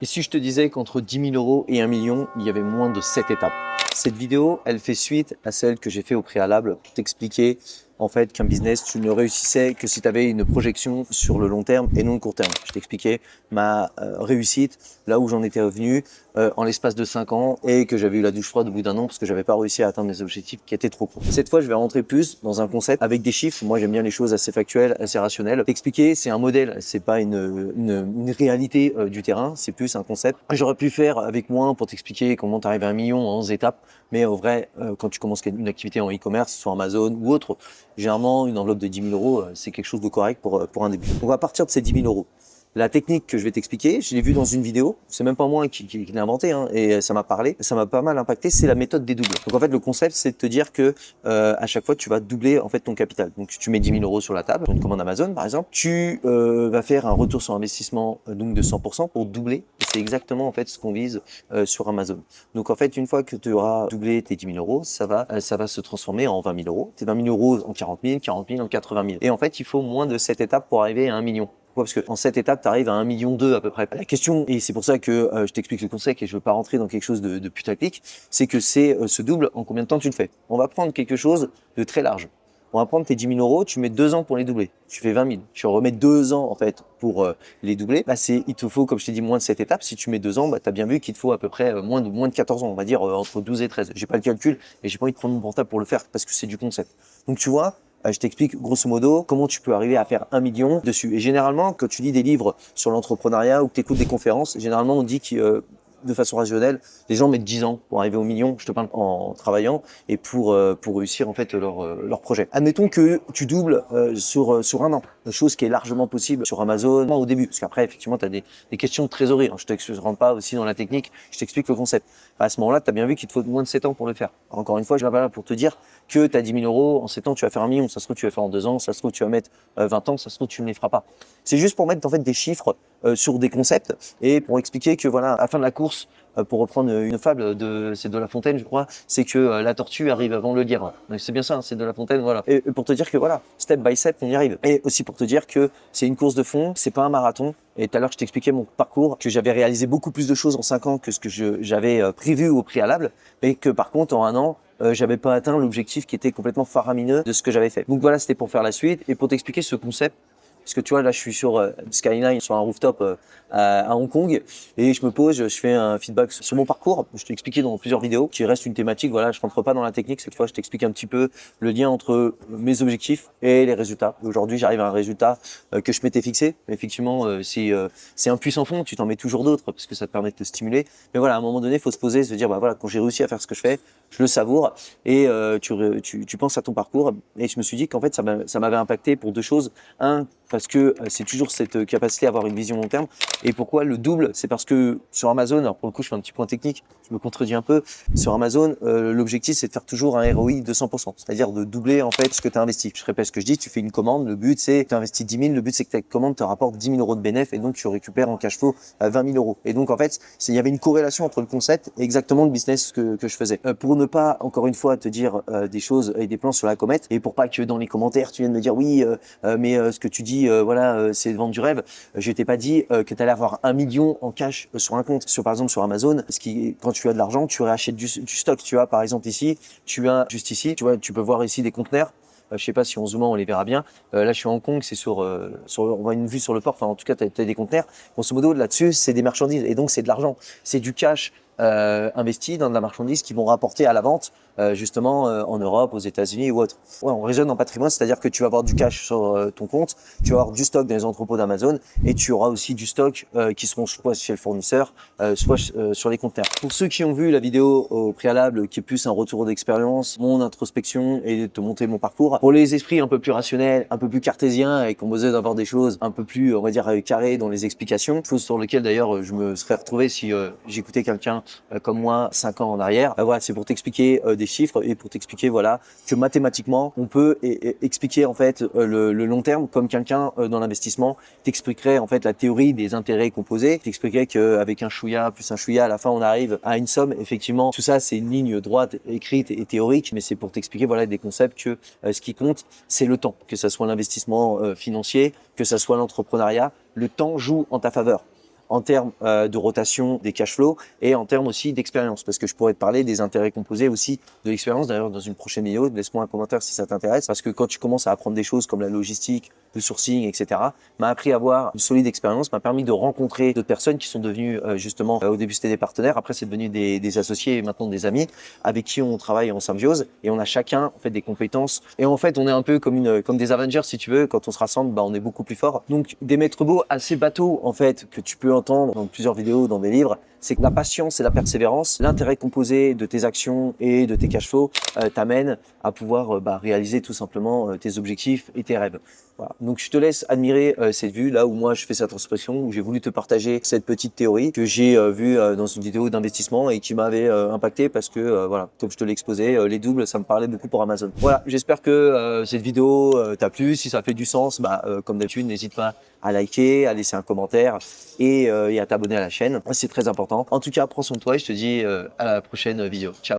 Et si je te disais qu'entre 10 000 euros et 1 million, il y avait moins de 7 étapes? Cette vidéo, elle fait suite à celle que j'ai fait au préalable pour t'expliquer en fait qu'un business, tu ne réussissais que si tu avais une projection sur le long terme et non le court terme. Je t'expliquais ma réussite, là où j'en étais revenu en l'espace de 5 ans et que j'avais eu la douche froide au bout d'un an parce que j'avais pas réussi à atteindre mes objectifs qui étaient trop courts. Cette fois, je vais rentrer plus dans un concept avec des chiffres. Moi, j'aime bien les choses assez factuelles, assez rationnelles. T'expliquer, c'est un modèle, c'est pas une réalité du terrain, c'est plus un concept. J'aurais pu faire avec moins pour t'expliquer comment tu arrives à 1 million en 11 étapes, mais au vrai, quand tu commences une activité en e-commerce, sur Amazon ou autre, généralement, une enveloppe de 10 000 euros, c'est quelque chose de correct pour un début. On va partir de ces 10 000 euros. La technique que je vais t'expliquer, je l'ai vue dans une vidéo. C'est même pas moi qui l'ai inventé, hein, et ça m'a parlé, ça m'a pas mal impacté. C'est la méthode des doubles. Donc en fait, le concept, c'est de te dire que à chaque fois, tu vas doubler en fait ton capital. Donc tu mets 10 000 euros sur la table, sur une commande Amazon par exemple. Tu vas faire un retour sur investissement donc de 100% pour doubler. C'est exactement en fait ce qu'on vise sur Amazon. Donc en fait, une fois que tu auras doublé tes 10 000 euros, ça va se transformer en 20 000 euros. Tes 20 000 euros en 40 000, 40 000 en 80 000. Et en fait, il faut moins de 7 étapes pour arriver à 1 million. Pourquoi? Parce qu'en 7 étapes, tu arrives à 1,2 million à peu près. La question, et c'est pour ça que je t'explique le concept et je ne veux pas rentrer dans quelque chose de putaclic, c'est que c'est ce double, en combien de temps tu le fais? On va prendre quelque chose de très large. On va prendre tes 10 000 euros, tu mets 2 ans pour les doubler. Tu fais 20 000. Tu remets 2 ans en fait pour les doubler. Bah, il te faut, comme je t'ai dit, moins de 7 étapes. Si tu mets 2 ans, bah, tu as bien vu qu'il te faut à peu près moins de 14 ans. On va dire entre 12 et 13. J'ai pas le calcul et j'ai pas envie de prendre mon portable pour le faire parce que c'est du concept. Donc tu vois, je t'explique grosso modo comment tu peux arriver à faire 1 million dessus. Et généralement, quand tu lis des livres sur l'entrepreneuriat ou que tu écoutes des conférences, généralement on dit que de façon rationnelle, les gens mettent 10 ans pour arriver au million, je te parle en travaillant, et pour réussir en fait leur projet. Admettons que tu doubles sur un an, chose qui est largement possible sur Amazon au début, parce qu'après effectivement tu as des questions de trésorerie. Je rentre pas aussi dans la technique, je t'explique le concept. À ce moment-là, tu as bien vu qu'il te faut moins de 7 ans pour le faire. Encore une fois, je ne suis pas là pour te dire que tu as 10 000 euros, en 7 ans tu vas faire 1 million, ça se trouve tu vas faire en 2 ans, ça se trouve tu vas mettre 20 ans, ça se trouve tu ne les feras pas. C'est juste pour mettre en fait des chiffres sur des concepts et pour expliquer que voilà, à la fin de la course, pour reprendre une fable c'est de La Fontaine, je crois, c'est que la tortue arrive avant le lièvre. C'est bien ça, hein, c'est de La Fontaine, voilà. Et pour te dire que voilà, step by step, on y arrive. Et aussi pour te dire que c'est une course de fond, c'est pas un marathon. Et tout à l'heure, je t'expliquais mon parcours, que j'avais réalisé beaucoup plus de choses en 5 ans que ce que j'avais prévu au préalable, mais que par contre, en un an, j'avais pas atteint l'objectif qui était complètement faramineux de ce que j'avais fait. Donc voilà, c'était pour faire la suite et pour t'expliquer ce concept. Parce que tu vois, là, je suis sur Skyline, sur un rooftop à Hong Kong, et je me pose, je fais un feedback sur mon parcours. Je t'ai expliqué dans plusieurs vidéos, qui reste une thématique. Voilà, je rentre pas dans la technique cette fois. Je t'explique un petit peu le lien entre mes objectifs et les résultats. Aujourd'hui, j'arrive à un résultat que je m'étais fixé. Effectivement, c'est un puissant fond. Tu t'en mets toujours d'autres parce que ça te permet de te stimuler. Mais voilà, à un moment donné, il faut se poser, se dire, bah voilà, quand j'ai réussi à faire ce que je fais, je le savoure et tu penses à ton parcours. Et je me suis dit qu'en fait, ça m'avait impacté pour deux choses. Un, parce que c'est toujours cette capacité à avoir une vision long terme. Et pourquoi le double? C'est parce que sur Amazon, alors pour le coup, je fais un petit point technique, je me contredis un peu. Sur Amazon, l'objectif, c'est de faire toujours un ROI de 100%, c'est-à-dire de doubler en fait ce que tu as investi. Je répète ce que je dis, tu fais une commande, le but c'est que tu investis 10 000, le but c'est que ta commande te rapporte 10 000 euros de bénéfice et donc tu récupères en cash flow 20 000 euros. Et donc en fait, il y avait une corrélation entre le concept et exactement le business que je faisais. Pour ne pas, encore une fois, te dire des choses et des plans sur la comète, et pour pas que dans les commentaires, tu viennes me dire oui, mais ce que tu dis, voilà, c'est de vendre du rêve. Je t'ai pas dit que tu allais avoir 1 million en cash sur un compte. Par exemple, sur Amazon, quand tu as de l'argent, tu réachètes du stock. Tu as, par exemple, ici, tu as juste ici, tu vois, tu peux voir ici des conteneurs. Je sais pas si en zoomant on les verra bien. Là, je suis à Hong Kong, c'est on voit une vue sur le port. Enfin, en tout cas, tu as des conteneurs. Grosso modo, là-dessus, c'est des marchandises et donc c'est de l'argent. C'est du cash investi dans de la marchandise qui vont rapporter à la vente justement en Europe, aux États-Unis ou autre. Ouais, on raisonne en patrimoine, c'est-à-dire que tu vas avoir du cash sur ton compte, tu vas avoir du stock dans les entrepôts d'Amazon et tu auras aussi du stock qui seront soit chez le fournisseur, soit sur les conteneurs. Pour ceux qui ont vu la vidéo au préalable, qui est plus un retour d'expérience, mon introspection et de te montrer mon parcours, pour les esprits un peu plus rationnels, un peu plus cartésiens et qui ont besoin d'avoir des choses un peu plus, on va dire, carrées dans les explications, choses sur lesquelles d'ailleurs je me serais retrouvé si j'écoutais quelqu'un comme moi 5 ans en arrière. Voilà, c'est pour t'expliquer des chiffres et pour t'expliquer voilà que mathématiquement on peut expliquer en fait le long terme comme quelqu'un dans l'investissement t'expliquerait en fait la théorie des intérêts composés, t'expliquerait qu'avec un chouïa plus un chouïa à la fin on arrive à une somme. Effectivement, tout ça c'est une ligne droite écrite et théorique, mais c'est pour t'expliquer voilà des concepts que ce qui compte c'est le temps, que ça soit l'investissement financier, que ça soit l'entrepreneuriat, le temps joue en ta faveur. en termes de rotation des cash flows et en termes aussi d'expérience, parce que je pourrais te parler des intérêts composés aussi de l'expérience. D'ailleurs, dans une prochaine vidéo, laisse-moi un commentaire si ça t'intéresse, parce que quand tu commences à apprendre des choses comme la logistique, le sourcing, etc., m'a appris à avoir une solide expérience, m'a permis de rencontrer d'autres personnes qui sont devenues justement, au début c'était des partenaires, après c'est devenu des associés et maintenant des amis avec qui on travaille en symbiose, et on a chacun en fait des compétences, et en fait on est un peu comme des Avengers si tu veux. Quand on se rassemble, on est beaucoup plus fort. Donc des maîtres mots assez bateaux en fait que tu peux entendre dans plusieurs vidéos, dans des livres, c'est que la patience et la persévérance, l'intérêt composé de tes actions et de tes cash flows t'amène à pouvoir réaliser tout simplement tes objectifs et tes rêves. Voilà. Donc je te laisse admirer cette vue là où moi je fais cette introspection, où j'ai voulu te partager cette petite théorie que j'ai vue dans une vidéo d'investissement et qui m'avait impacté parce que voilà, comme je te l'ai exposé, les doubles ça me parlait beaucoup pour Amazon. Voilà, j'espère que cette vidéo t'a plu. Si ça fait du sens, comme d'habitude, n'hésite pas à liker, à laisser un commentaire et à t'abonner à la chaîne. C'est très important. En tout cas, prends soin de toi et je te dis à la prochaine vidéo. Ciao.